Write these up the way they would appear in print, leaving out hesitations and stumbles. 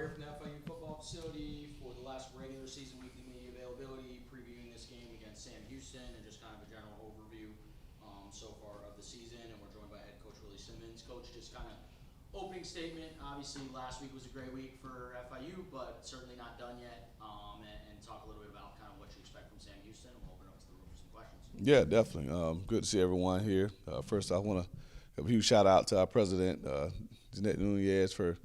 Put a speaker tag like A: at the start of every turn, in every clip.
A: here from the FIU football facility for the last regular season weekly media availability, previewing this game against Sam Houston and just kind of a general overview so far of the season. And we're joined by head coach Willie Simmons. Coach, just kind of opening statement. Obviously, last week was a great week for FIU, but certainly not done yet. And talk a little bit about kind of what you expect from Sam Houston, and we'll open up to the room for some questions.
B: Yeah, definitely. Good to see everyone here. First, I want to give a huge shout out to our president, Jeanette Nunez, for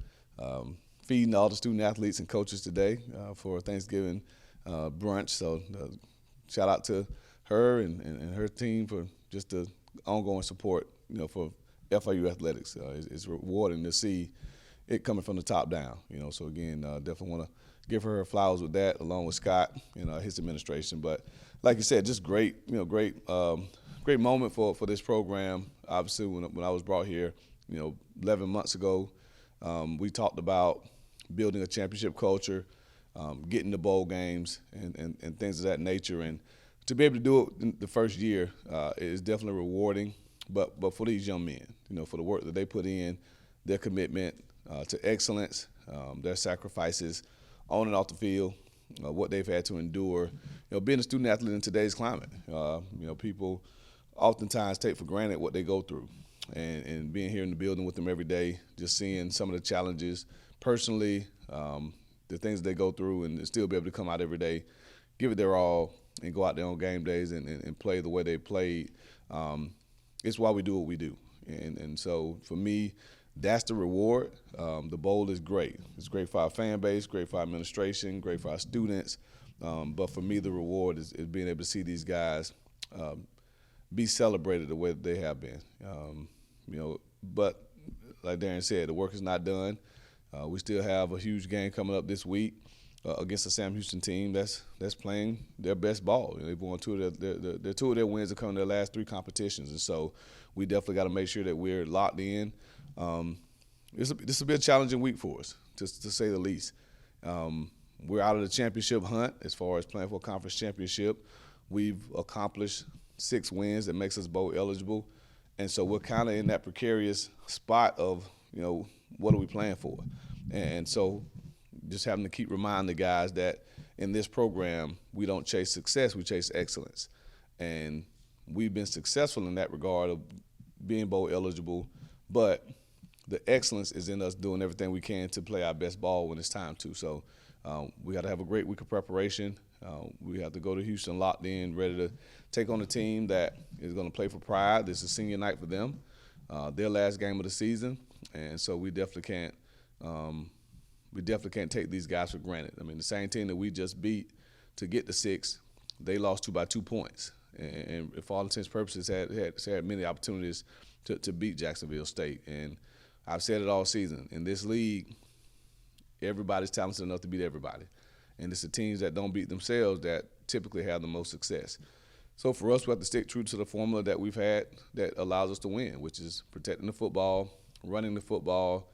B: feeding all the student athletes and coaches today for Thanksgiving brunch. So, shout out to her and her team for just the ongoing support, for FIU athletics. It's rewarding to see it coming from the top down. So again, definitely want to give her flowers with that, along with Scott and his administration. But like you said, just great, great moment for this program. Obviously, when I was brought here, 11 months ago, we talked about building a championship culture, getting the bowl games and things of that nature. And to be able to do it in the first year is definitely rewarding. But for these young men, for the work that they put in, their commitment to excellence, their sacrifices on and off the field, what they've had to endure. Being a student athlete in today's climate, people oftentimes take for granted what they go through. And being here in the building with them every day, just seeing some of the challenges personally, the things they go through, and still be able to come out every day, give it their all, and go out there on game days and play the way they played. It's why we do what we do. And so for me, that's the reward. The bowl is great. It's great for our fan base, great for our administration, great for our students. But for me, the reward is being able to see these guys be celebrated the way that they have been. But like Darren said, the work is not done. We still have a huge game coming up this week against the Sam Houston team that's playing their best ball. They've won two of their wins are coming in their last three competitions, and so we definitely got to make sure that we're locked in. This will be a challenging week for us, to say the least. We're out of the championship hunt as far as playing for a conference championship. We've accomplished 6 wins that makes us bowl eligible, and so we're kind of in that precarious spot of, what are we playing for? And so just having to keep reminding the guys that in this program, we don't chase success, we chase excellence. And we've been successful in that regard of being bowl eligible, but the excellence is in us doing everything we can to play our best ball when it's time to. So we got to have a great week of preparation. We have to go to Houston locked in, ready to take on a team that is going to play for pride. This is senior night for them, their last game of the season, and so we definitely can't take these guys for granted. I mean, the same team that we just beat to get the 6, they lost to by 2 points, and for all intents and purposes had many opportunities to beat Jacksonville State. And I've said it all season, in this league, everybody's talented enough to beat everybody. And it's the teams that don't beat themselves that typically have the most success. So for us, we have to stick true to the formula that we've had that allows us to win, which is protecting the football, running the football,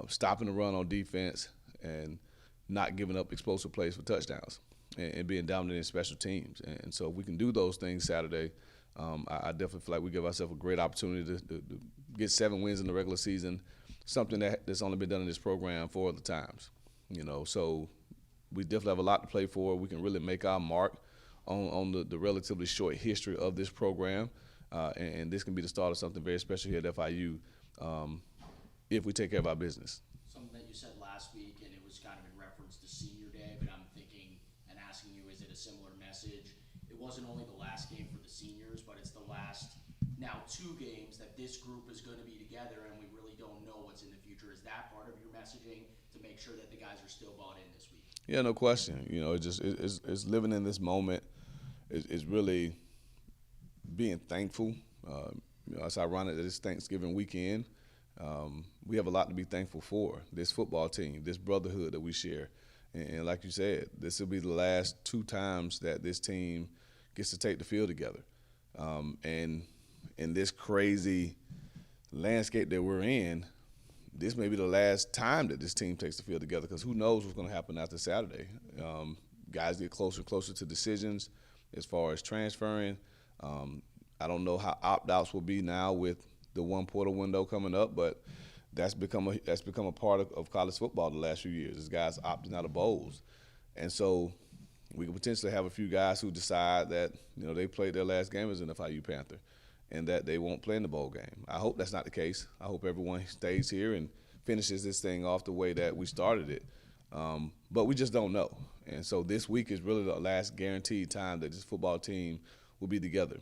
B: stopping the run on defense, and not giving up explosive plays for touchdowns, and being dominant in special teams. And so if we can do those things Saturday, I definitely feel like we give ourselves a great opportunity to get 7 wins in the regular season, something that's only been done in this program 4 other times. So we definitely have a lot to play for. We can really make our mark on the relatively short history of this program, and this can be the start of something very special here at FIU if we take care of our business.
A: Something that you said last week, and it was kind of in reference to Senior Day, but I'm thinking and asking you, is it a similar message? It wasn't only the last game for the seniors, but it's the last now 2 games that this group is going to be together, and we really don't know what's in the future. Is that part of your messaging to make sure that the guys are still bought in this week?
B: Yeah, no question. It's living in this moment. Is really being thankful. It's ironic that it's Thanksgiving weekend. We have a lot to be thankful for. This football team, this brotherhood that we share. And like you said, this will be the last 2 times that this team gets to take the field together. And in this crazy landscape that we're in, this may be the last time that this team takes the field together, because who knows what's going to happen after Saturday. Guys get closer and closer to decisions as far as transferring. I don't know how opt-outs will be now with the 1 portal window coming up, but that's become a part of college football the last few years. Is guys opting out of bowls, and so we could potentially have a few guys who decide that they played their last game as an FIU Panther, and that they won't play in the bowl game. I hope that's not the case. I hope everyone stays here and finishes this thing off the way that we started it. But we just don't know, and so this week is really the last guaranteed time that this football team will be together.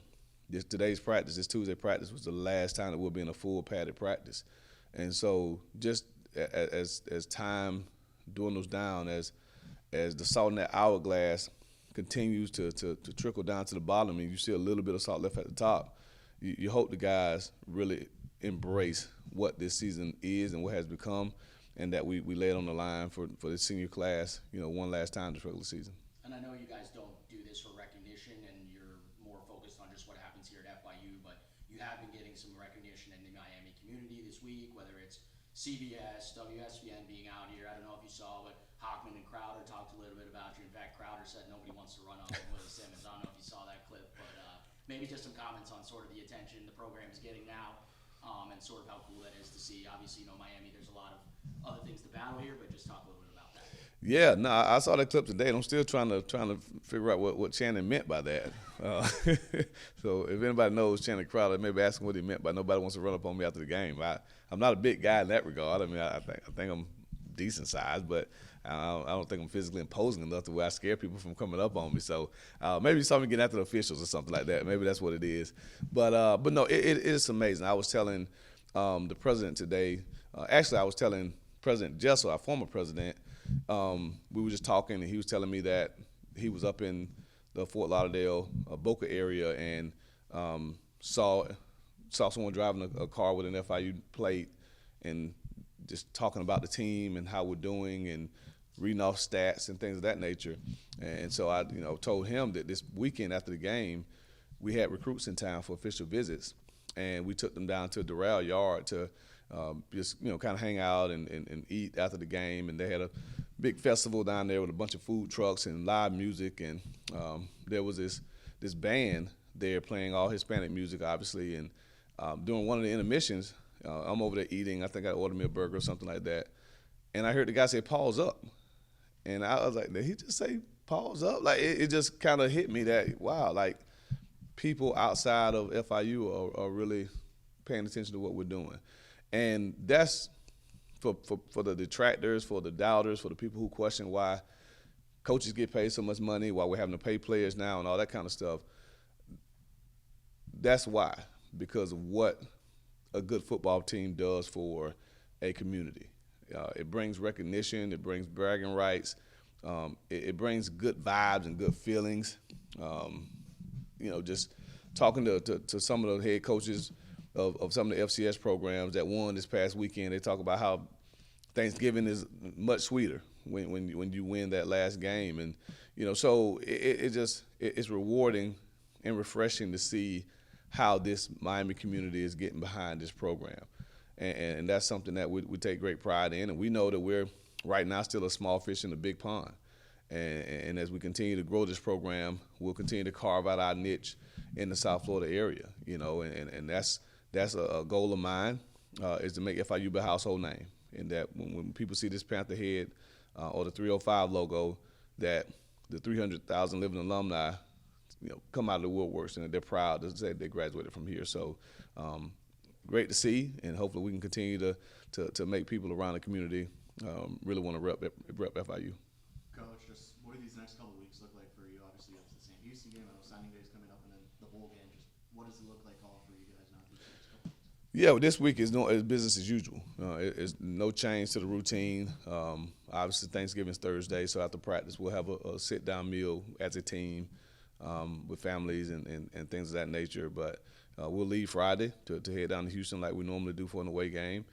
B: This Tuesday practice was the last time that we'll be in a full padded practice. And so just as time dwindles down, as the salt in that hourglass continues to trickle down to the bottom and you see a little bit of salt left at the top, you hope the guys really embrace what this season is and what has become, and that we lay it on the line for the senior class, one last time this regular season.
A: And I know you guys don't do this for recognition and you're more focused on just what happens here at FIU, but you have been getting some recognition in the Miami community this week, whether it's CBS, WSVN being out here. I don't know if you saw, but Hockman and Crowder talked a little bit about you. In fact, Crowder said nobody wants to run up on Willie Simmons. I don't know if you saw that clip, but maybe just some comments on sort of the attention the program is getting now, and sort of how cool that is to see. Obviously, Miami, there's a lot of other things to battle here, but just talk a little bit about that.
B: Yeah, no, I saw that clip today, and I'm still trying to figure out what Channing meant by that. So if anybody knows Channing Crowder, maybe ask him what he meant by nobody wants to run up on me after the game. I'm not a big guy in that regard. I mean, I think I'm decent sized, but I don't think I'm physically imposing enough to where I scare people from coming up on me. So maybe something getting after the officials or something like that. Maybe that's what it is. But no, it is amazing. I was telling the president today. Actually, I was telling President Jessel, our former president. We were just talking, and he was telling me that he was up in the Fort Lauderdale, Boca area, and saw someone driving a car with an FIU plate, and just talking about the team and how we're doing, and reading off stats and things of that nature. And so I, told him that this weekend after the game, we had recruits in town for official visits, and we took them down to Doral Yard to just kind of hang out and eat after the game. And they had a big festival down there with a bunch of food trucks and live music, and there was this band there playing all Hispanic music, obviously. And during one of the intermissions, I'm over there eating. I think I ordered me a burger or something like that, and I heard the guy say, "Pause up," and I was like, "Did he just say pause up?" Like it just kind of hit me that wow, like people outside of FIU are really paying attention to what we're doing. And that's for the detractors, for the doubters, for the people who question why coaches get paid so much money, why we're having to pay players now and all that kind of stuff. That's why, because of what a good football team does for a community. It brings recognition, it brings bragging rights, it brings good vibes and good feelings. Just talking to some of the head coaches of some of the FCS programs that won this past weekend, they talk about how Thanksgiving is much sweeter when you win that last game, and so it's rewarding and refreshing to see how this Miami community is getting behind this program, and that's something that we take great pride in, and we know that we're right now still a small fish in a big pond, and as we continue to grow this program, we'll continue to carve out our niche in the South Florida area, and that's a goal of mine, is to make FIU a household name, and that when people see this Panther head or the 305 logo, that the 300,000 living alumni, come out of the woodworks and that they're proud to say they graduated from here. So great to see, and hopefully we can continue to make people around the community really want to rep FIU.
C: Coach, just what do these next couple of weeks look like for you? Obviously, you have the Sam Houston game, I know signing day is coming up, and then the bowl game. Just what does it look like all for you guys now these next couple of weeks?
B: Yeah, well, this week is business as usual. It's no change to the routine. Obviously, Thanksgiving's Thursday, so after practice we'll have a sit-down meal as a team with families and things of that nature. But we'll leave Friday to head down to Houston like we normally do for an away game.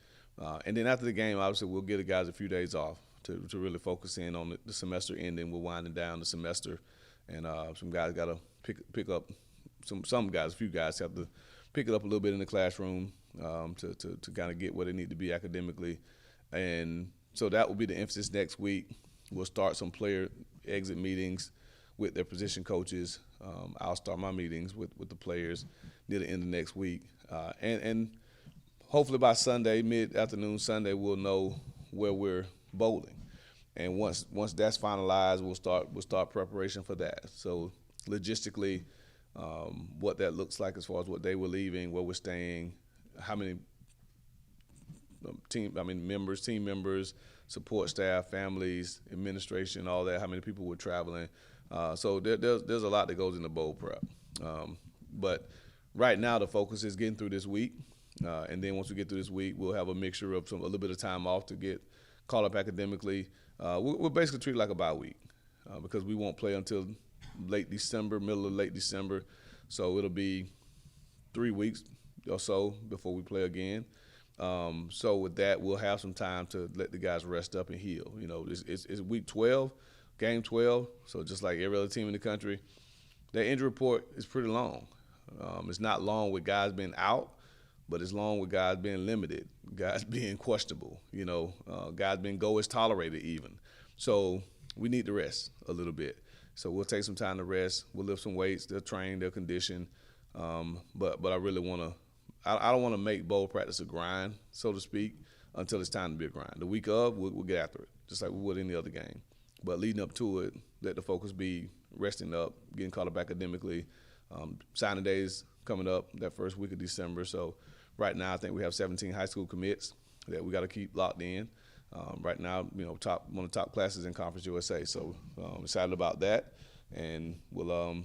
B: And then after the game, obviously, we'll give the guys a few days off to really focus in on the semester ending. We're winding down the semester, and some guys got to pick up a few guys have to pick it up a little bit in the classroom to kind of get where they need to be academically. And so that will be the emphasis next week. We'll start some player exit meetings with their position coaches. I'll start my meetings with the players near the end of next week. And hopefully by Sunday, mid-afternoon Sunday, we'll know where we're bowling. And once that's finalized, we'll start preparation for that. So logistically, what that looks like as far as what day we're leaving, where we're staying, how many team members, support staff, families, administration, all that, how many people were traveling. So there's a lot that goes into bowl prep. But right now the focus is getting through this week. And then once we get through this week, we'll have a mixture of a little bit of time off to get caught up academically. We'll basically treat it like a bye week because we won't play until middle of late December. So it'll be 3 weeks or so before we play again. So with that, we'll have some time to let the guys rest up and heal. You know, it's week 12, game 12. So just like every other team in the country, their injury report is pretty long. It's not long with guys being out, but it's long with guys being limited, guys being questionable, guys being go as tolerated even. So we need to rest a little bit. So we'll take some time to rest. We'll lift some weights. They'll train, they'll condition. But I really want to I don't want to make bowl practice a grind, so to speak, until it's time to be a grind. The week of, we'll get after it, just like we would any other game. But leading up to it, let the focus be resting up, getting caught up academically. Signing days coming up that first week of December. So right now I think we have 17 high school commits that we got to keep locked in. Right now, one of the top classes in Conference USA. So excited about that. And we'll,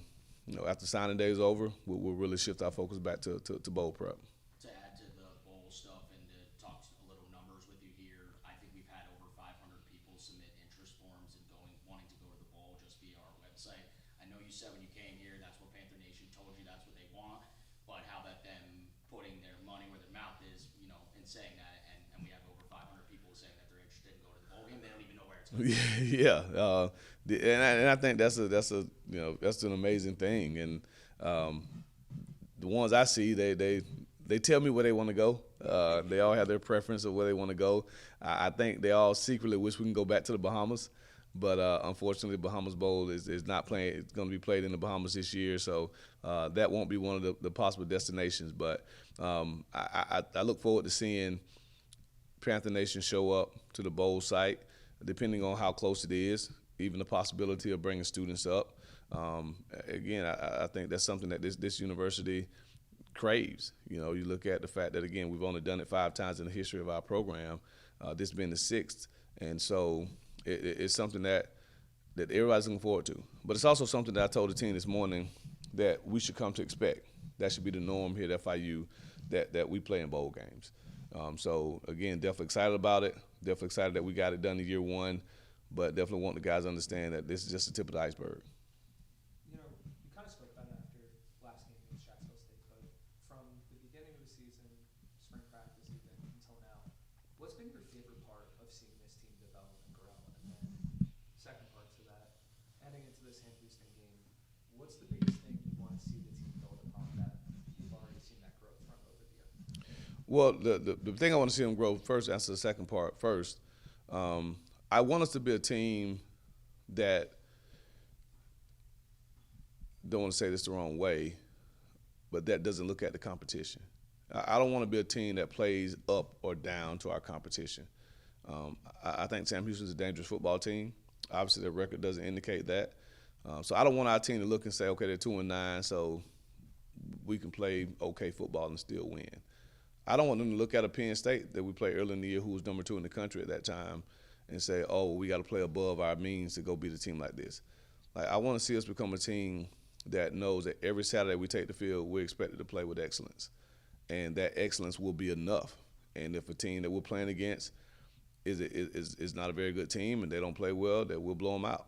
B: after signing day is over, we'll really shift our focus back to bowl prep.
A: To add to the bowl stuff and to talk a little numbers with you here, I think we've had over 500 people submit interest forms and wanting to go to the bowl just via our website. I know you said when you came here that's what Panther Nation told you that's what they want, but how about them putting their money where their mouth is, and saying that, and we have over 500 people saying that they're interested in going to the bowl game. They don't even know where it's going.
B: Yeah, and I think that's an amazing thing. And the ones I see, they tell me where they want to go. They all have their preference of where they want to go. I think they all secretly wish we can go back to the Bahamas, but unfortunately, the Bahamas Bowl is not playing. It's going to be played in the Bahamas this year, so that won't be one of the possible destinations. But I look forward to seeing Panther Nation show up to the bowl site, depending on how close it is, even the possibility of bringing students up. Again, I think that's something that this university craves. You look at the fact that, again, we've only done it 5 times in the history of our program, this being the 6th. And so it's something that everybody's looking forward to. But it's also something that I told the team this morning that we should come to expect. That should be the norm here at FIU, that we play in bowl games. So, again, definitely excited about it. Definitely excited that we got it done in year 1, but definitely want the guys to understand that this is just the tip of the iceberg.
D: You kind of spoke about it after last game against Jacksonville State, but from the beginning of the season, spring practice even, until now, what's been your favorite part of seeing this team develop and grow? And then second part to that, heading into the Sam Houston game, what's the biggest thing you want to see the team build upon that you've already seen that growth from over the year?
B: Well, the thing I want to see them grow first, answer the second part first. I want us to be a team that, don't want to say this the wrong way, but that doesn't look at the competition. I don't want to be a team that plays up or down to our competition. I think Sam Houston's a dangerous football team. Obviously, their record doesn't indicate that. So I don't want our team to look and say, okay, they're 2-9, so we can play okay football and still win. I don't want them to look at a Penn State that we played early in the year, who was number 2 in the country at that time, and say, oh, we got to play above our means to go beat a team like this. I want to see us become a team that knows that every Saturday we take the field, we're expected to play with excellence, and that excellence will be enough. And if a team that we're playing against is not a very good team and they don't play well, that we'll blow them out.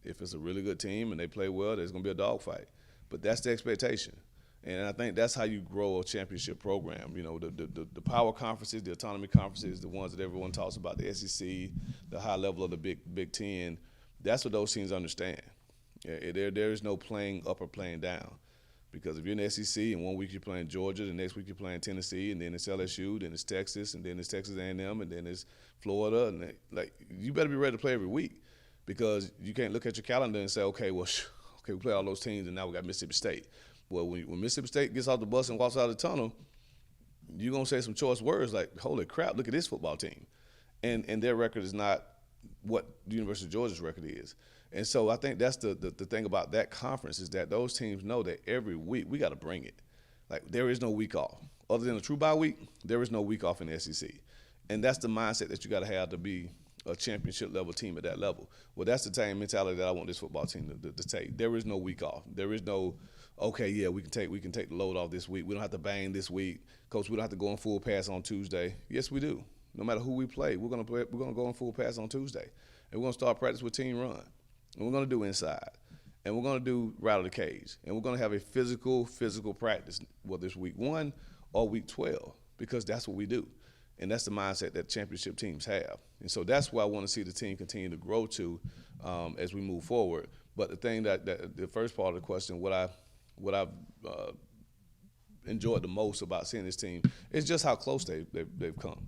B: If it's a really good team and they play well, there's going to be a dogfight. But that's the expectation. And I think that's how you grow a championship program. The power conferences, the autonomy conferences, the ones that everyone talks about, the SEC, the high level of the Big Ten, that's what those teams understand. There is no playing up or playing down. Because if you're in the SEC and 1 week you're playing Georgia, the next week you're playing Tennessee, and then it's LSU, then it's Texas, and then it's Texas A&M, and then it's Florida, and you better be ready to play every week, because you can't look at your calendar and say, okay, we play all those teams, and now we got Mississippi State. Well, when Mississippi State gets off the bus and walks out of the tunnel, you're going to say some choice words like, holy crap, look at this football team. And their record is not what the University of Georgia's record is. And so I think that's the thing about that conference is that those teams know that every week we got to bring it. Like, there is no week off. Other than a true bye week, there is no week off in the SEC. And that's the mindset that you got to have to be a championship-level team at that level. Well, that's the same mentality that I want this football team to take. There is no week off. There is no, okay, yeah, we can take the load off this week. We don't have to bang this week. Coach, we don't have to go on full pass on Tuesday. Yes, we do. No matter who we play, we're gonna go on full pass on Tuesday. And we're gonna start practice with team run. And we're gonna do inside. And we're gonna do rattle the cage. And we're gonna have a physical practice, whether it's week 1 or week 12, because that's what we do. And that's the mindset that championship teams have. And so that's why I want to see the team continue to grow to as we move forward. But the thing that the first part of the question, what I've enjoyed the most about seeing this team is just how close they've come.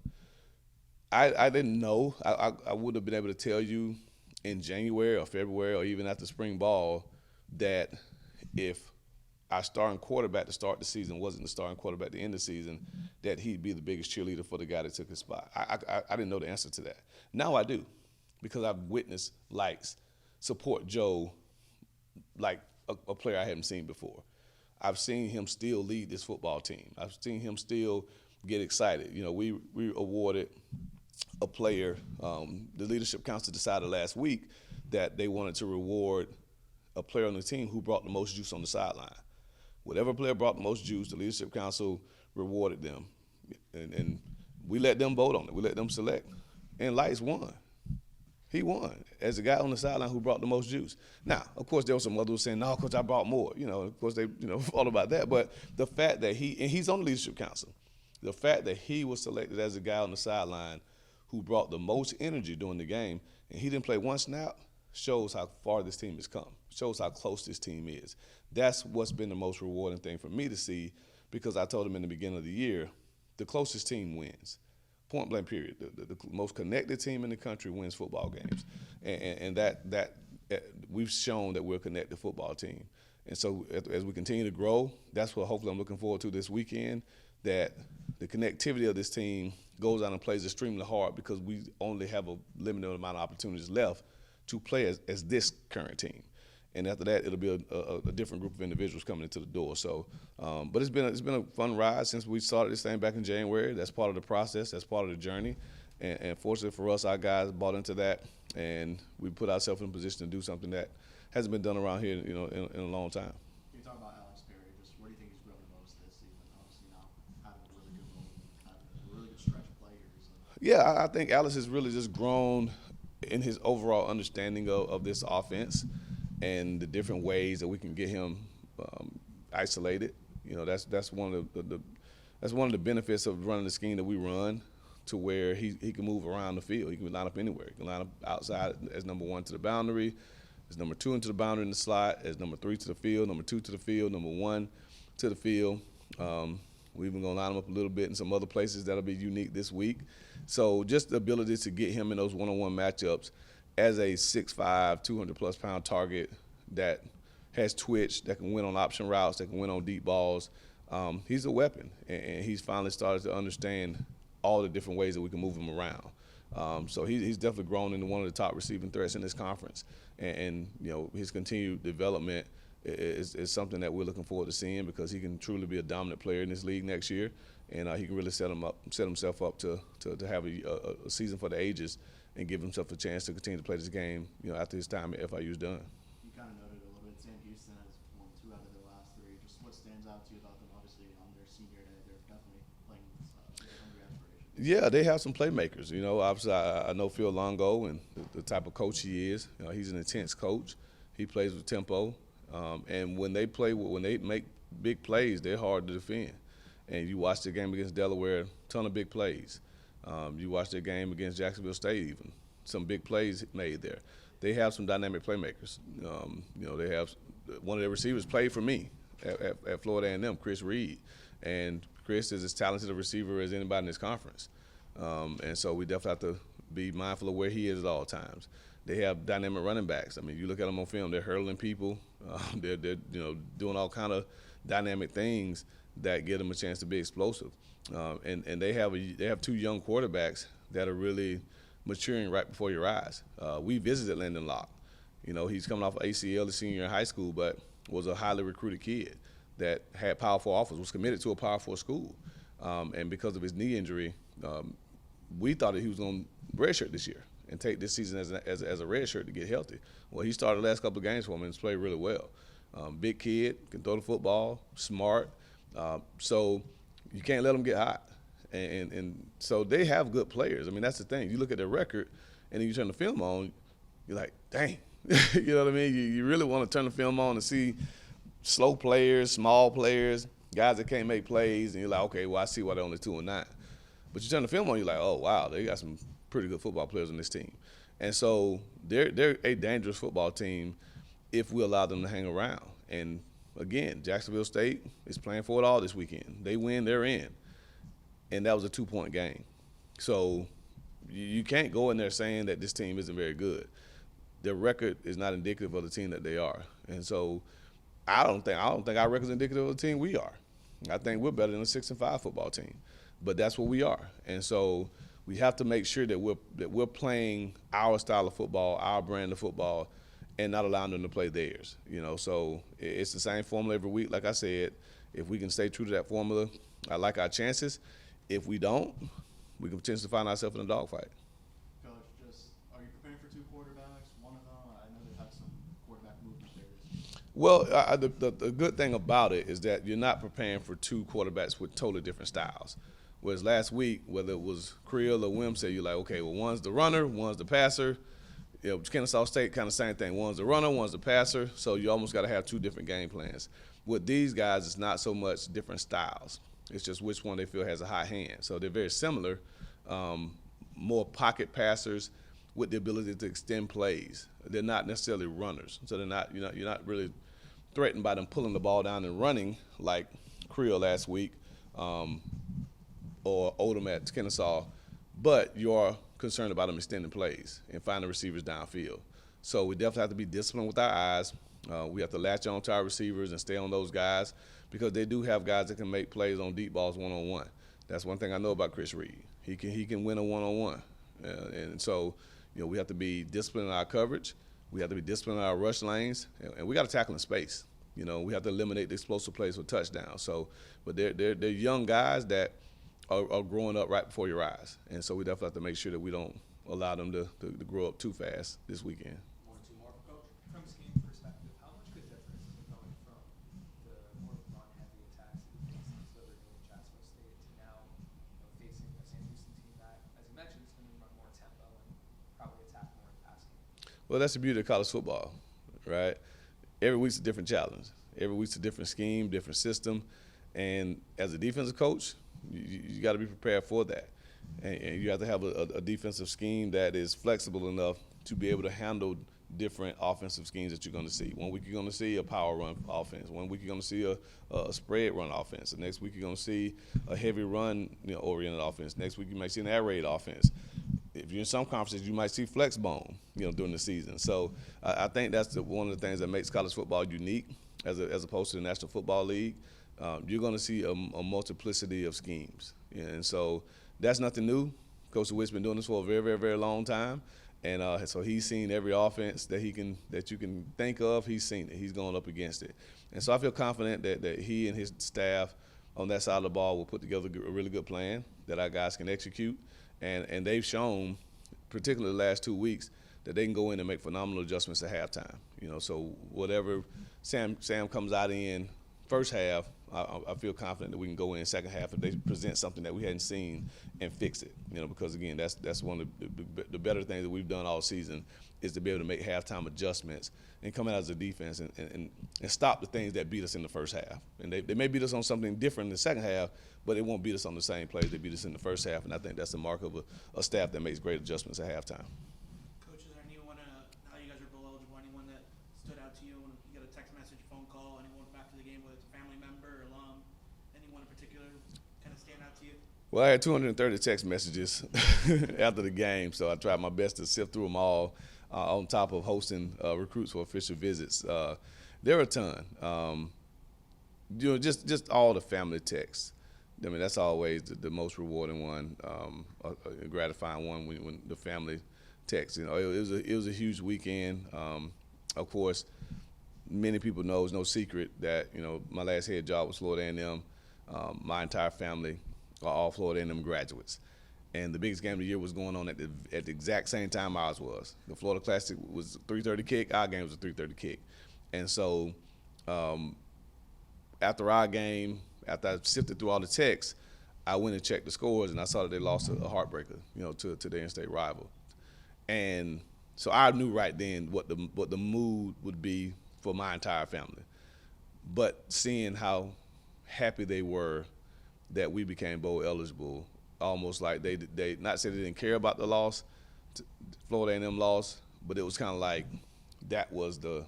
B: I didn't know. I would have been able to tell you in January or February or even after spring ball that if our starting quarterback to start the season wasn't the starting quarterback at the end of the season, that he'd be the biggest cheerleader for the guy that took his spot. I didn't know the answer to that. Now I do, because I've witnessed Likes support Joe like a player I hadn't seen before. I've seen him still lead this football team. I've seen him still get excited. You know, we awarded a player, the leadership council decided last week that they wanted to reward a player on the team who brought the most juice on the sideline. Whatever player brought the most juice, the leadership council rewarded them. And we let them vote on it. We let them select. And Lights won. He won as the guy on the sideline who brought the most juice. Now, of course, there were some others saying, no, Coach, I brought more. You know, of course, they, all about that. But the fact that he's on the leadership council, the fact that he was selected as the guy on the sideline who brought the most energy during the game, and he didn't play one snap, shows how far this team has come, shows how close this team is. That's what's been the most rewarding thing for me to see, because I told him in the beginning of the year, the closest team wins. Point blank period. The most connected team in the country wins football games. And that we've shown that we're a connected football team. And so as we continue to grow, that's what hopefully I'm looking forward to this weekend, that the connectivity of this team goes out and plays extremely hard, because we only have a limited amount of opportunities left to play as this current team. And after that, it'll be a different group of individuals coming into the door. So, but it's been a fun ride since we started this thing back in January. That's part of the process. That's part of the journey. And fortunately for us, our guys bought into that, and we put ourselves in a position to do something that hasn't been done around here, in a long time.
C: You talk about Alex Perry. Just where do you think he's grown the most this season? Obviously now having a really good role, having a really good stretch of players.
B: Yeah, I think Alex has really just grown in his overall understanding of this offense and the different ways that we can get him isolated. That's one of the benefits of running the scheme that we run, to where he can move around the field. He can line up anywhere. He can line up outside as number 1 to the boundary, as number 2 into the boundary in the slot, as number 3 to the field, number 2 to the field, number 1 to the field. We're even going to line him up a little bit in some other places that'll be unique this week. So just the ability to get him in those one-on-one matchups as a 6'5", 200-plus pound target that has twitch, that can win on option routes, that can win on deep balls, he's a weapon. And he's finally started to understand all the different ways that we can move him around. So he's definitely grown into one of the top receiving threats in this conference. And his continued development is something that we're looking forward to seeing, because he can truly be a dominant player in this league next year, and he can really set himself up to have a season for the ages and give himself a chance to continue to play this game, after his time at FIU is done.
C: You kind of noted a little bit, Sam Houston has won 2 out of their last 3. Just what stands out to you about them? Obviously, on their senior day, they're definitely playing with hungry aspirations.
B: Yeah, they have some playmakers. Obviously, I know Phil Longo and the type of coach he is. He's an intense coach. He plays with tempo. And when they make big plays, they're hard to defend. And you watch the game against Delaware, ton of big plays. You watch their game against Jacksonville State, even some big plays made there. They have some dynamic playmakers. They have one of their receivers played for me at Florida A&M, Chris Reed, and Chris is as talented a receiver as anybody in this conference. And so we definitely have to be mindful of where he is at all times. They have dynamic running backs. I mean, you look at them on film; they're hurdling people. They're doing all kind of dynamic things that give them a chance to be explosive. and they have two young quarterbacks that are really maturing right before your eyes. We visited Landon Locke. You know, he's coming off of ACL, the senior in high school, but was a highly recruited kid that had Power 4 offers, was committed to a Power 4 school. And because of his knee injury, we thought that he was going to redshirt this year and take this season as a redshirt to get healthy. Well, he started the last couple of games for him and has played really well. Big kid, can throw the football, smart. So you can't let him get hot. And so they have good players. I mean, that's the thing. You look at their record, and then you turn the film on, you're like, dang. You know what I mean? You really want to turn the film on and see slow players, small players, guys that can't make plays, and you're like, okay, well, I see why they're only 2-9. But you turn the film on, you're like, oh, wow, they got some pretty good football players on this team. And so they're a dangerous football team if we allow them to hang around. And, again, Jacksonville State is playing for it all this weekend. They win, they're in. And that was a 2-point game. So you can't go in there saying that this team isn't very good. Their record is not indicative of the team that they are. And so I don't think our record is indicative of the team we are. I think we're better than a 6-5 football team. But that's what we are. And so we have to make sure that we're playing our style of football, our brand of football, and not allowing them to play theirs. You know, so it's the same formula every week. Like I said, if we can stay true to that formula, I like our chances. If we don't, we can potentially find ourselves in a dogfight.
C: Coach, are you preparing for two quarterbacks? One of them, I know they've had some quarterback movement there this year.
B: Well, the good thing about it is that you're not preparing for two quarterbacks with totally different styles. Whereas last week, whether it was Creel or Wim, you're like, okay, well, one's the runner, one's the passer. You know, Kennesaw State, kind of same thing. One's the runner, one's the passer. So you almost got to have two different game plans. With these guys, it's not so much different styles. It's just which one they feel has a hot hand. So they're very similar, more pocket passers with the ability to extend plays. They're not necessarily runners. So you're not really threatened by them pulling the ball down and running like Creel last week or Odom at Kennesaw, but you're concerned about them extending plays and finding receivers downfield. So we definitely have to be disciplined with our eyes. We have to latch on to our receivers and stay on those guys because they do have guys that can make plays on deep balls one-on-one. That's one thing I know about Chris Reed. He can win a one-on-one. And so, you know, we have to be disciplined in our coverage. We have to be disciplined in our rush lanes. And we got to tackle in space. You know, we have to eliminate the explosive plays for touchdowns. So, but they're young guys that are growing up right before your eyes. And so we definitely have to make sure that we don't allow them to grow up too fast this weekend.
A: One or two more for Coach.
D: From a scheme perspective, how much of a difference is it going from the more run-heavy attacks that you faced delivered in Jacksonville State to now facing a Sam Houston team that, as you mentioned, is going to run more tempo and probably attack more in the pass game?
B: Well, that's the beauty of college football, right? Every week's a different challenge. Every week's a different scheme, different system. And as a defensive coach, you got to be prepared for that. And you have to have a defensive scheme that is flexible enough to be able to handle different offensive schemes that you're going to see. One week you're going to see a power run offense. One week you're going to see a spread run offense. The next week you're going to see a heavy run oriented offense. Next week you might see an air raid offense. If you're in some conferences, you might see flex bone, during the season. So I think that's one of the things that makes college football unique as opposed to the National Football League. You're going to see a multiplicity of schemes. And so that's nothing new. Coach Witt's been doing this for a very, very, very long time. And so he's seen every offense that you can think of. He's seen it. He's gone up against it. And so I feel confident that he and his staff on that side of the ball will put together a really good plan that our guys can execute. And they've shown, particularly the last 2 weeks, that they can go in and make phenomenal adjustments at halftime. So whatever Sam comes out in first half, I feel confident that we can go in second half if they present something that we hadn't seen and fix it. Because again, that's one of the better things that we've done all season is to be able to make halftime adjustments and come out as a defense and stop the things that beat us in the first half. And they may beat us on something different in the second half, but they won't beat us on the same plays they beat us in the first half. And I think that's the mark of a staff that makes great adjustments at halftime.
E: Coach, is there anyone, now you guys are bowl eligible, anyone that stood out to you when you got a text message, phone call, anyone after the game, whether it's a family member or alum, anyone in particular kind of stand out to you?
B: Well, I had 230 text messages after the game, so I tried my best to sift through them all on top of hosting recruits for official visits. There are a ton. Just all the family texts. I mean, that's always the most rewarding one, a gratifying one when the family texts. You know, it was a huge weekend. Of course, many people know it's no secret that, you know, my last head job was Florida A&M. My entire family are all Florida A&M graduates. And the biggest game of the year was going on at the exact same time ours was. The Florida Classic was a 3:30 kick. Our game was a 3:30 kick. And so after our game, after I sifted through all the texts, I went and checked the scores, and I saw that they lost a heartbreaker, you know, to their in-state rival. And so I knew right then what the mood would be for my entire family. But seeing how happy they were that we became bowl eligible, almost like they not say they didn't care about the loss, Florida A&M loss, but it was kind of like that was the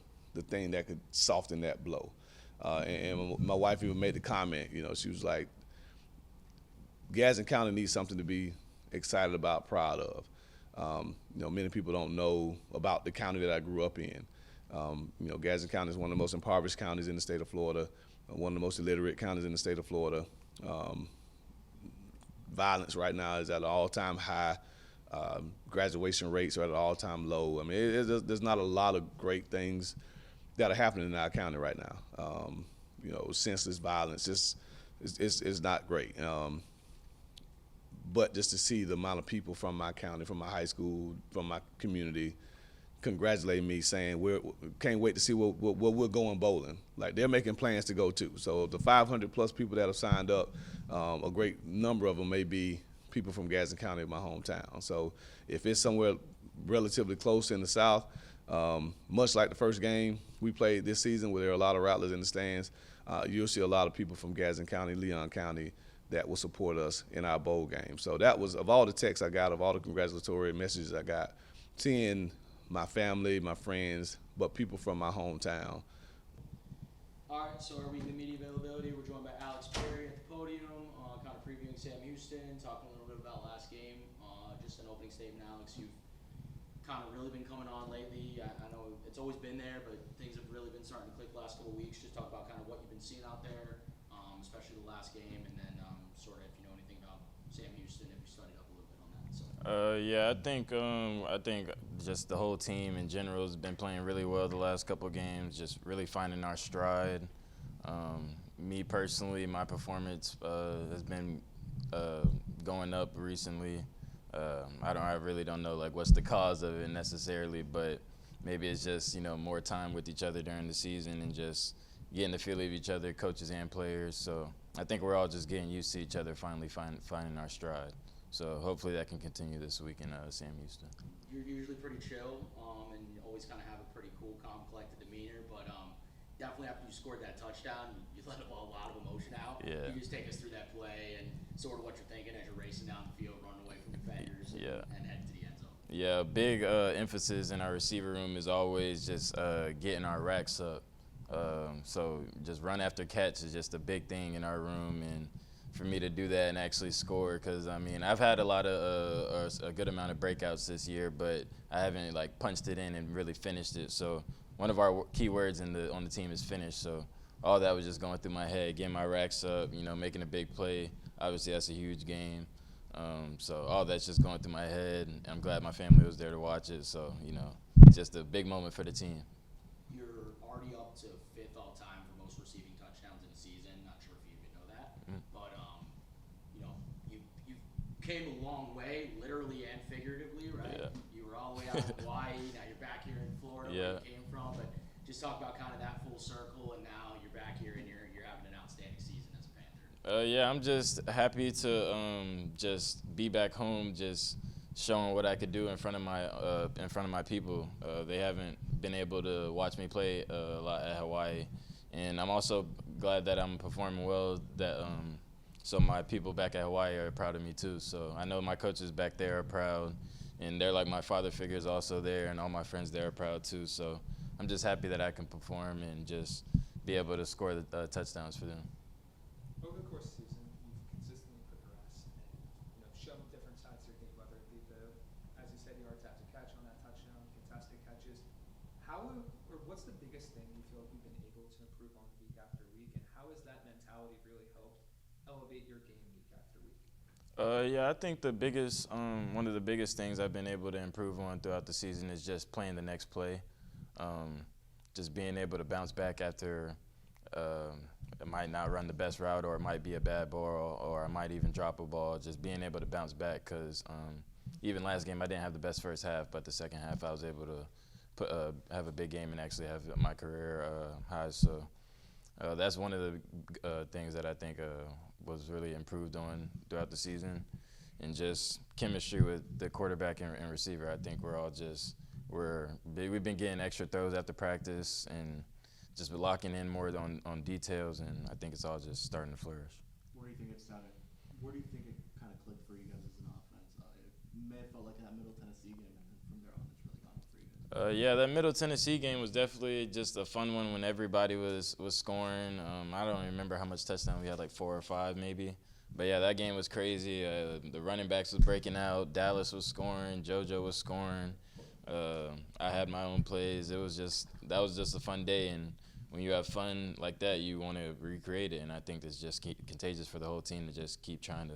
B: thing that could soften that blow. And my wife even made the comment, you know, she was like, Gadsden County needs something to be excited about, proud of. You know, many people don't know about the county that I grew up in. You know, Gadsden County is one of the most impoverished counties in the state of Florida, one of the most illiterate counties in the state of Florida. Violence right now is at an all-time high. Graduation rates are at an all-time low. I mean, there's not a lot of great things that are happening in our county right now. You know, senseless violence, it's not great. But just to see the amount of people from my county, from my high school, from my community, congratulating me, saying can't wait to see where we're going bowling. Like, they're making plans to go too. So the 500 plus people that have signed up, a great number of them may be people from Gadsden County, my hometown. So if it's somewhere relatively close in the South, much like the first game we played this season, where there are a lot of Rattlers in the stands, you'll see a lot of people from Gadsden County, Leon County, that will support us in our bowl game. So that was, of all the texts I got, of all the congratulatory messages I got, seeing my family, my friends, but people from my hometown.
A: All right, so our weekly media availability, we're joined by Alex Perry at the podium, kind of previewing Sam Houston, talking a little bit about last game. Just an opening statement, Alex. You've kind of really been coming on lately. I know it's always been there, but things have really been starting to click the last couple of weeks. Just talk about kind of what you've been seeing out there, especially the last game, and then sort of if you know anything about Sam Houston, if you studied up a little bit on that. So.
F: Yeah, I think just the whole team in general has been playing really well the last couple of games, just really finding our stride. Me personally, my performance has been going up recently. I really don't know like what's the cause of it necessarily, but maybe it's just, you know, more time with each other during the season and just getting the feel of each other, coaches and players. So I think we're all just getting used to each other, finally finding our stride. So hopefully that can continue this week in Sam Houston.
A: You're usually pretty chill, and you always kind of have a pretty cool, calm, collected demeanor, but definitely after you scored that touchdown, you let a lot of emotion out.
F: Yeah.
A: You just take us through that play and sort of what you're thinking as you're racing down the field, running away from defenders, and heading to the end zone. Yeah,
F: big emphasis in our receiver room is always just getting our racks up. So just run after catch is just a big thing in our room, and for me to do that and actually score, because I mean I've had a lot of a good amount of breakouts this year, but I haven't like punched it in and really finished it. So one of our key words on the team is finish. So all that was just going through my head, getting my racks up, you know, making a big play. Obviously that's a huge game. So all that's just going through my head, and I'm glad my family was there to watch it. So, you know, it's just a big moment for the team.
A: You're already up to 5th all time for most receiving touchdowns in a season. Not sure if you even know that, but you know, you came a long way, literally and figuratively, right?
F: Yeah.
A: You were all the way out in Hawaii. Now you're back here in Florida, where you came from. But just talk about kind of that full circle, and now you're back here and you're having an outstanding season as a Panther.
F: Yeah, I'm just happy to just be back home, just showing what I could do in front of my people. They haven't been able to watch me play a lot at Hawaii, and I'm also glad that I'm performing well. That so my people back at Hawaii are proud of me too. So I know my coaches back there are proud, and they're like my father figures also there, and all my friends there are proud too. So I'm just happy that I can perform and just be able to score the touchdowns for them.
D: Over the course of the season, you've consistently progressed and shown different sides of your game, whether it be as you said, yards after catch on that touchdown, contested catches. What's the biggest thing you feel like you've been able to improve on week after week, and how has that mentality really helped elevate your game week after week?
F: Yeah, I think the biggest, one of the biggest things I've been able to improve on throughout the season is just playing the next play. Just being able to bounce back after it might not run the best route, or it might be a bad ball, or I might even drop a ball. Just being able to bounce back, because even last game I didn't have the best first half, but the second half I was able to have a big game and actually have my career highs. So that's one of the things that I think was really improved on throughout the season, and just chemistry with the quarterback and receiver. I think we've been getting extra throws after practice and just locking in more on details, and I think it's all just starting to flourish.
C: Where do you think it kind of clicked for you guys as an offense? It may have felt like that Middle Tennessee game, and then from there on, it's really gone for you guys.
F: Yeah, that Middle Tennessee game was definitely just a fun one when everybody was scoring. I don't remember how much touchdown we had, like 4 or 5 maybe. But yeah, that game was crazy. The running backs was breaking out. Dallas was scoring. JoJo was scoring. I had my own plays. That was just a fun day. And when you have fun like that, you want to recreate it. And I think it's just contagious for the whole team to just keep trying to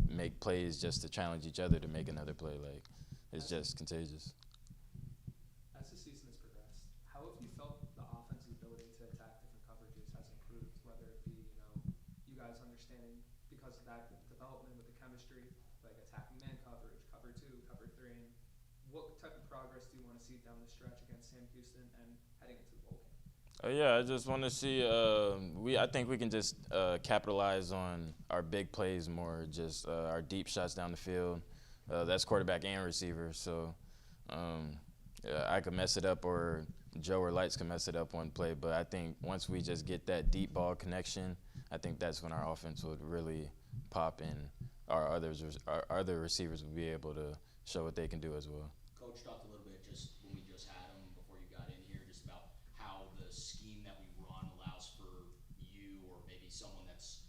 F: make plays just to challenge each other to make another play. Like, it's just contagious.
D: As the season has progressed, how have you felt the offense's ability to attack different coverages has improved, whether it be, you guys understanding because of that development with the chemistry, like attacking man coverage, cover 2, cover 3, and what type of progress do you want to see down the stretch against Sam Houston and heading into the bowl game?
F: Yeah, I just want to see. I think we can just capitalize on our big plays more, just our deep shots down the field. That's quarterback and receiver. So I could mess it up, or Joe or Lights can mess it up one play. But I think once we just get that deep ball connection, I think that's when our offense would really pop, and our other receivers will be able to show what they can do as well.
A: Coach talked a little bit just when we just had him before you got in here, just about how the scheme that we run allows for you, or maybe someone that's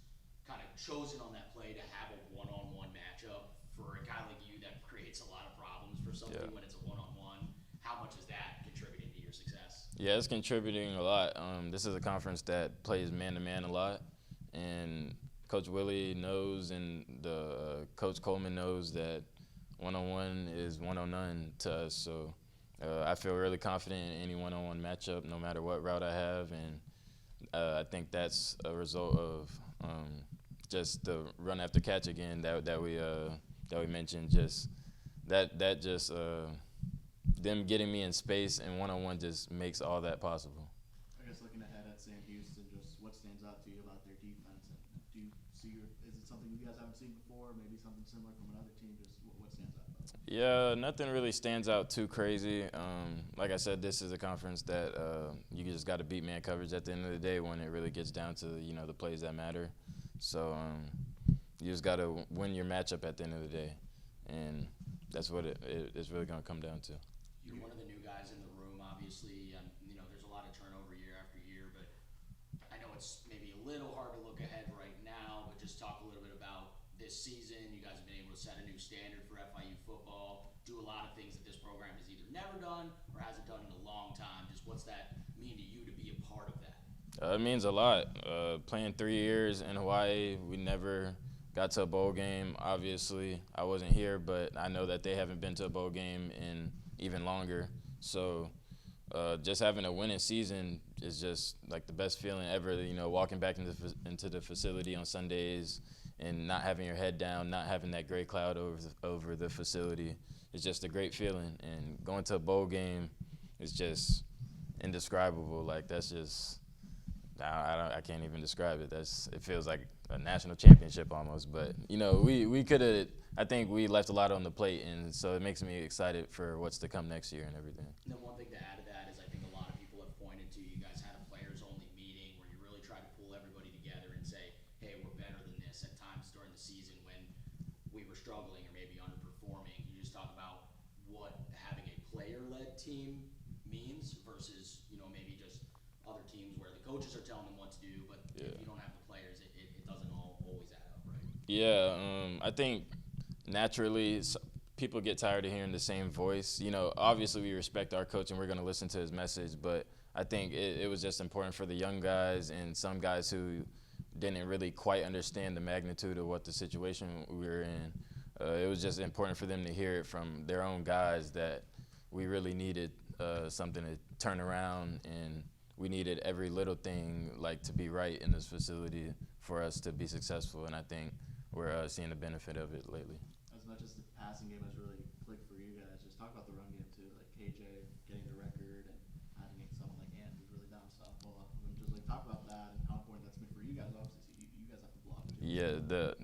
A: kind of chosen on that play, to have a one-on-one matchup. For a guy like you, that creates a lot of problems for somebody when it's a one-on-one. How much is that contributing to your success?
F: Yeah, it's contributing a lot. This is a conference that plays man-to-man a lot, and Coach Willie knows, and Coach Coleman knows that one-on-one is one-on-none to us. So I feel really confident in any one-on-one matchup, no matter what route I have, and I think that's a result of just the run after catch again that we mentioned. Just them getting me in space and one-on-one just makes all that possible.
C: I guess looking ahead at Sam Houston, just what stands out to you about their defense, and do you see is it something you guys haven't seen before, maybe something similar from another team? Just what stands out about it?
F: Yeah, nothing really stands out too crazy. Like I said, this is a conference that you just got to beat man coverage at the end of the day when it really gets down to the plays that matter. So you just got to win your matchup at the end of the day, and that's what it's really going to come down to.
A: You're one of the new guys in the room, obviously. There's a lot of turnover year after year, but I know it's maybe a little hard to look ahead right now, but just talk a little bit about this season. You guys have been able to set a new standard for FIU football, do a lot of things that this program has either never done or hasn't done in a long time. Just what's that mean to you to be a part of that?
F: It means a lot. Playing 3 years in Hawaii, we never got to a bowl game. Obviously, I wasn't here, but I know that they haven't been to a bowl game in even longer. So just having a winning season is just like the best feeling ever. Walking back into the facility on Sundays and not having your head down, not having that gray cloud over the facility, it's just a great feeling. And going to a bowl game is just indescribable. Like, that's just, I can't even describe it. It feels like a national championship almost. But we could have. I think we left a lot on the plate, and so it makes me excited for what's to come next year and everything.
A: And then one thing to add to that is I think a lot of people have pointed to you guys had a players-only meeting where you really tried to pull everybody together and say, hey, we're better than this at times during the season when we were struggling or maybe underperforming. You just talk about what having a player-led team means versus, maybe just other teams where the coaches are telling them what to do, but if you don't have the players, it doesn't always add up, right?
F: Yeah, I think naturally people get tired of hearing the same voice. Obviously we respect our coach and we're going to listen to his message, but I think it was just important for the young guys and some guys who didn't really quite understand the magnitude of what the situation we were in. It was just important for them to hear it from their own guys that we really needed something to turn around, and we needed every little thing like to be right in this facility for us to be successful. And I think we're seeing the benefit of it lately.
C: As much as the passing game has really clicked for you guys, just talk about the run game too. Like KJ getting the record and having someone like Ant who's really down southpaw. And just like talk about that and how important that's been for you guys. Obviously, you guys have to block too.
F: Yeah,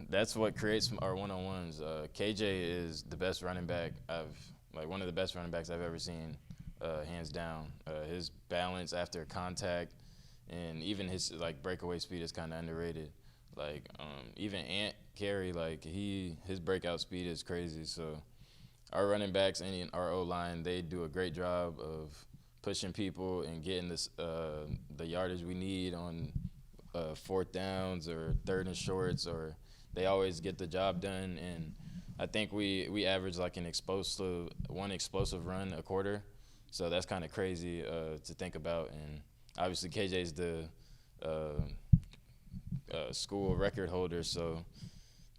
F: that's what creates our one-on-ones. KJ is the best running back one of the best running backs I've ever seen, hands down. His balance after contact and even his like breakaway speed is kind of underrated. Like even Ant Carey, like his breakout speed is crazy. So our running backs and our O-line, they do a great job of pushing people and getting the yardage we need on 4th downs or 3rd and shorts, or they always get the job done. And I think we average like one explosive run a quarter. So that's kind of crazy to think about. And obviously KJ's the school record holder, so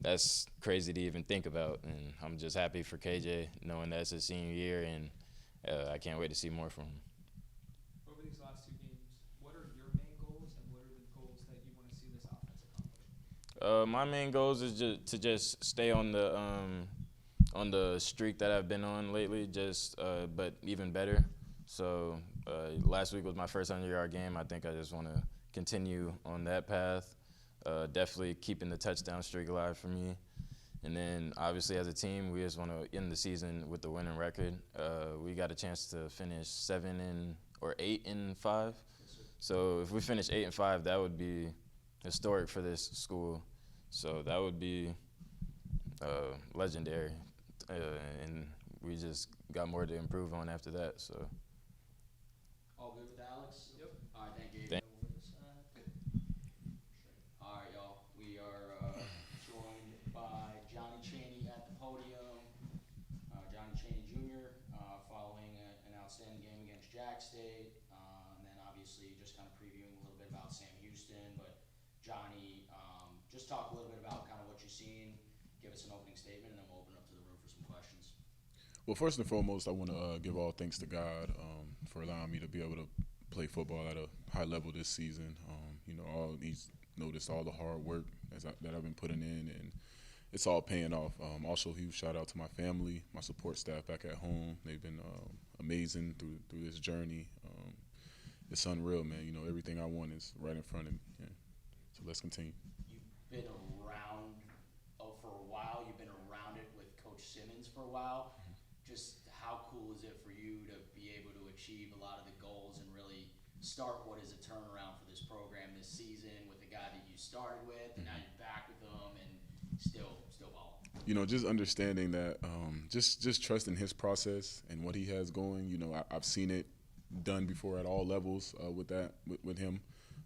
F: that's crazy to even think about. And I'm just happy for KJ knowing that's his senior year, and I can't wait to see more from him.
D: Over these last 2 games, what are your main goals and what are the goals that you want to see this offense accomplish?
F: My main goals is to just stay on the streak that I've been on lately, but even better. So last week was my first 100-yard game. I think I just want to continue on that path. Definitely keeping the touchdown streak alive for me. And then obviously as a team, we just want to end the season with the winning record. We got a chance to finish 8-5. So if we finish 8-5, that would be historic for this school. So that would be legendary. And we just got more to improve on after that. So.
A: All good with Alex?
D: Yep.
A: All right, thank you.
F: Thank-
A: All right, y'all. We are joined by Johnny Chaney at the podium. Johnny Chaney Jr. Following an outstanding game against Jack State. And then obviously just kind of previewing a little bit about Sam Houston. But Johnny, just talk a little bit about kind of what you've seen. Give us an opening statement, and then we'll open up to the room for some questions.
G: Well, first and foremost, I want to give all thanks to God for allowing me to be able to play football at a high level this season. He's noticed all the hard work that I've been putting in, and it's all paying off. Also, huge shout out to my family, my support staff back at home. They've been amazing through this journey. It's unreal, man. Everything I want is right in front of me. Yeah. So let's continue.
A: You've been around for a while. You've been around it with Coach Simmons for a while. Just how cool is it for you to be able to achieve a lot of the goals and really start what is a turnaround for this program this season with the guy that you started with, and now you're back with them and still balling?
G: Just understanding that, just trusting his process and what he has going. I've seen it done before at all levels with him.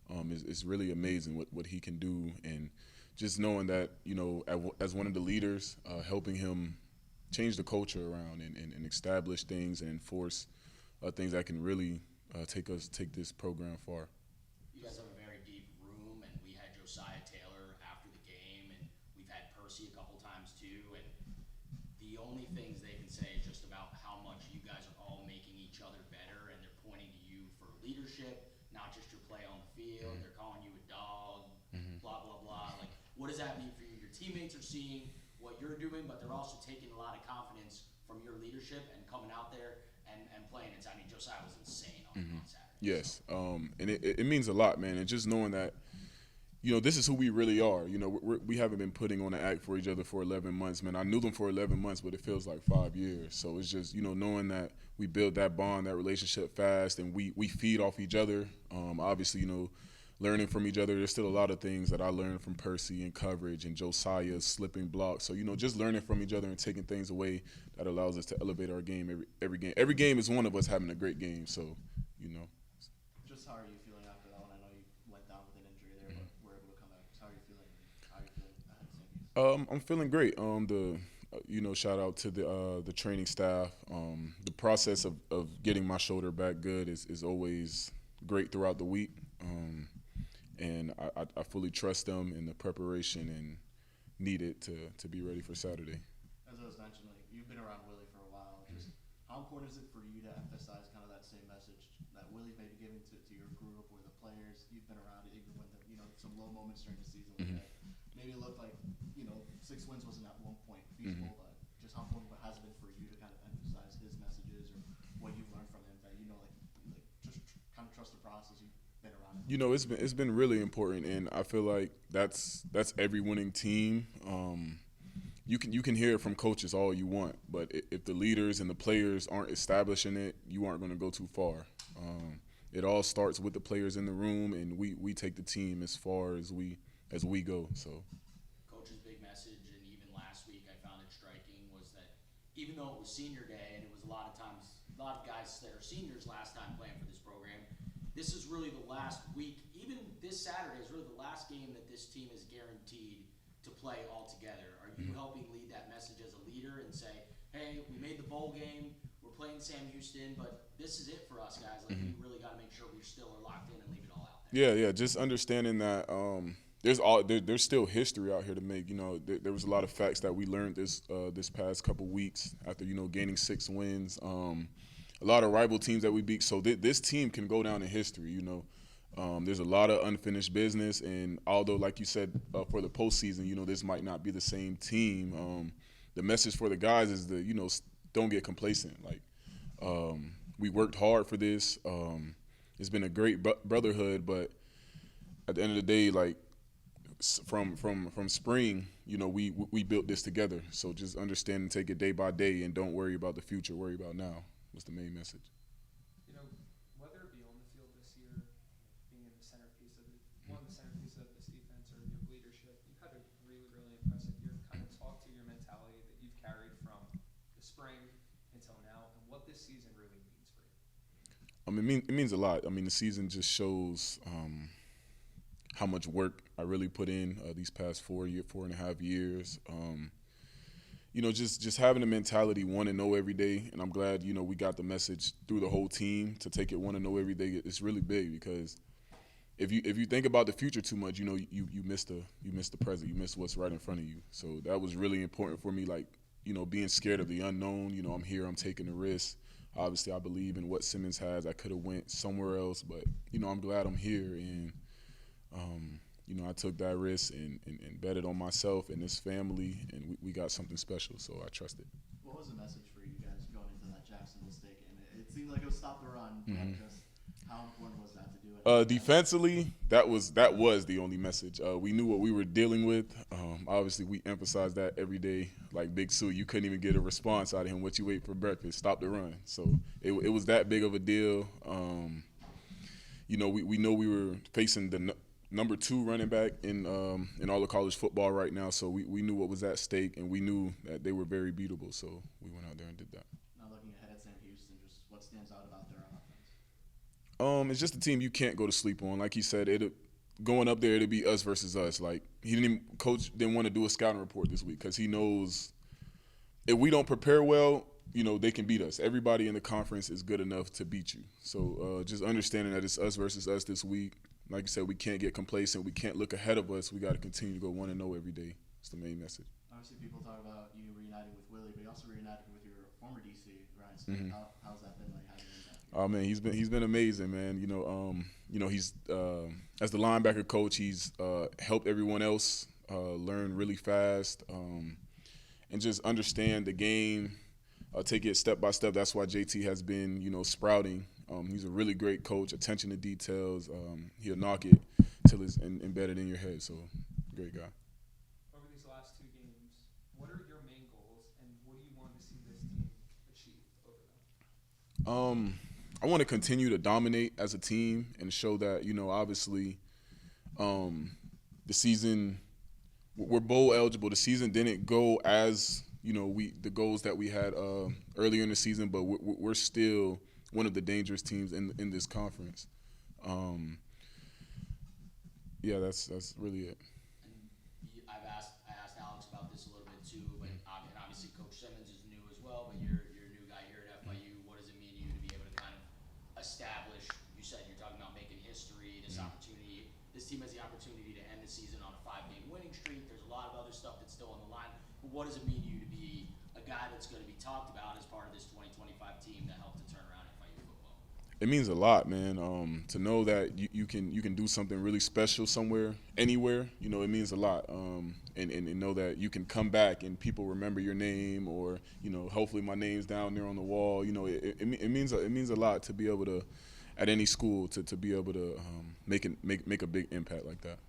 G: It's really amazing what he can do, and just knowing that, as one of the leaders, helping him change the culture around and establish things and enforce things that can really take this program far.
A: You guys have a very deep room, and we had Josiah Taylor after the game, and we've had Percy a couple times too, and the only things they can say is just about how much you guys are all making each other better, and they're pointing to you for leadership, not just your play on the field. They're calling you a dog, blah, blah, blah. Like, what does that mean for you? Your teammates are seeing what you're doing, but they're also taking a lot of confidence from your leadership and coming out there and playing. Josiah was insane on Saturday.
G: Yes, and it means a lot, man. And just knowing that, this is who we really are. We haven't been putting on an act for each other for 11 months, man. I knew them for 11 months, but it feels like 5 years. So it's just, knowing that we build that bond, that relationship fast, and we feed off each other. Obviously, learning from each other. There's still a lot of things that I learned from Percy and coverage and Josiah's slipping blocks. So, just learning from each other and taking things away that allows us to elevate our game every game. Every game is one of us having a great game. So,
C: Just how are you feeling after that one? I know you went down with an injury there, but were able to come back. Just how are you feeling? How are you feeling ahead of Sam Houston?
G: I'm feeling great. Shout out to the training staff. The process of getting my shoulder back good is always great throughout the week. and I fully trust them in the preparation and needed to be ready for Saturday.
C: As I was mentioning, like you've been around Willie for a while. Just how important is it for you to emphasize kind of that same message that Willie's maybe giving to your group or the players? You've been around it even when some low moments during the season. That maybe it looked like 6 wins wasn't at one point feasible, but just how important has it been for you to kind of emphasize his messages or what you've learned from him that just kind of trust the process. You've been around it.
G: It's been really important, and I feel like that's every winning team. You can hear it from coaches all you want, but if the leaders and the players aren't establishing it, you aren't going to go too far. It all starts with the players in the room, and we take the team as far as we go. So.
A: Coach's big message, and even last week I found it striking, was that even though it was senior day and it was a lot of guys that are seniors last time playing for this program, this is really the last week. Even this Saturday is really the last game that this team is guaranteed to play all together. Are you helping lead that message as a leader and say, hey, we made the bowl game, we're playing Sam Houston, but this is it for us, guys. Like, we really got to make sure we still are locked in and leave it all out there.
G: Yeah. Just understanding that there's still history out here to make. There was a lot of facts that we learned this past couple weeks after gaining 6 wins. A lot of rival teams that we beat. So this team can go down in history. There's a lot of unfinished business, and although, like you said, for the postseason, this might not be the same team. The message for the guys is don't get complacent. Like, we worked hard for this. It's been a great brotherhood, but at the end of the day, like from spring, we built this together. So just understand and take it day by day, and don't worry about the future. Worry about now. Was the main message.
D: Whether it be on the field this year, being in the centerpiece of one of the centerpieces of this defense, or your leadership, you've had a really, really impressive year. Kind of talk to your mentality that you've carried from the spring until now, and what this season really means for you.
G: It means a lot. The season just shows how much work I really put in these past 4.5 years. Just having the mentality 1-0 every day, and I'm glad we got the message through the whole team to take it 1-0 every day. It's really big, because if you think about the future too much, you miss the present, you miss what's right in front of you. So that was really important for me. Like, being scared of the unknown. I'm here, I'm taking the risk. Obviously, I believe in what Simmons has. I could have went somewhere else, but I'm glad I'm here, and I took that risk and betted on myself and this family, and we got something special, so I trust it.
C: What was the message for you guys going into that Jacksonville State game? It seemed like it was stop the run, but just how important was that to do it?
G: Defensively, that was the only message. We knew what we were dealing with. Obviously, we emphasized that every day. Like Big Sue, you couldn't even get a response out of him. What you wait for breakfast? Stop the run. So it was that big of a deal. We know we were facing the number 2 running back in all of college football right now, so we knew what was at stake, and we knew that they were very beatable. So we went out there and did that.
C: Now looking ahead at Sam Houston, just what stands out about their offense?
G: It's just a team you can't go to sleep on. Like he said, going up there, it'll be us versus us. Like, Coach didn't want to do a scouting report this week, because he knows if we don't prepare well, they can beat us. Everybody in the conference is good enough to beat you. So just understanding that it's us versus us this week. Like you said, we can't get complacent. We can't look ahead of us. We got to continue to go 1-0 every day. It's the main message.
C: Obviously, people talk about you reuniting with Willie, but you also reunited with your former DC, Ryan Smith. How's that been like?
G: Oh man, he's been amazing, man. He's as the linebacker coach, he's helped everyone else learn really fast and just understand the game, take it step by step. That's why JT has been sprouting. He's a really great coach, attention to details. He'll knock it till it's embedded in your head. So, great guy.
D: Over these last 2 games, what are your main goals, and what do you want to see this team achieve over them?
G: I want to continue to dominate as a team and show that, obviously, the season, we're bowl eligible. The season didn't go as, the goals that we had earlier in the season, but we're still one of the dangerous teams in this conference. That's really it.
A: I asked Alex about this a little bit too, but obviously Coach Simmons is new as well, but you're a new guy here at FIU. What does it mean to you to be able to kind of establish? You said you're talking about making history, this opportunity. This this team has the opportunity to end the season on a 5-game winning streak. There's a lot of other stuff that's still on the line. But what does it mean to you to be a guy that's going to be talked about as part of this 2025 team that helped to turn around FIU football?
G: It means a lot, man. To know that you can do something really special somewhere, anywhere, you know, it means a lot. And know that you can come back and people remember your name, or you know, hopefully my name's down there on the wall. You know, it means a lot to be able to, at any school, to be able to make a big impact like that.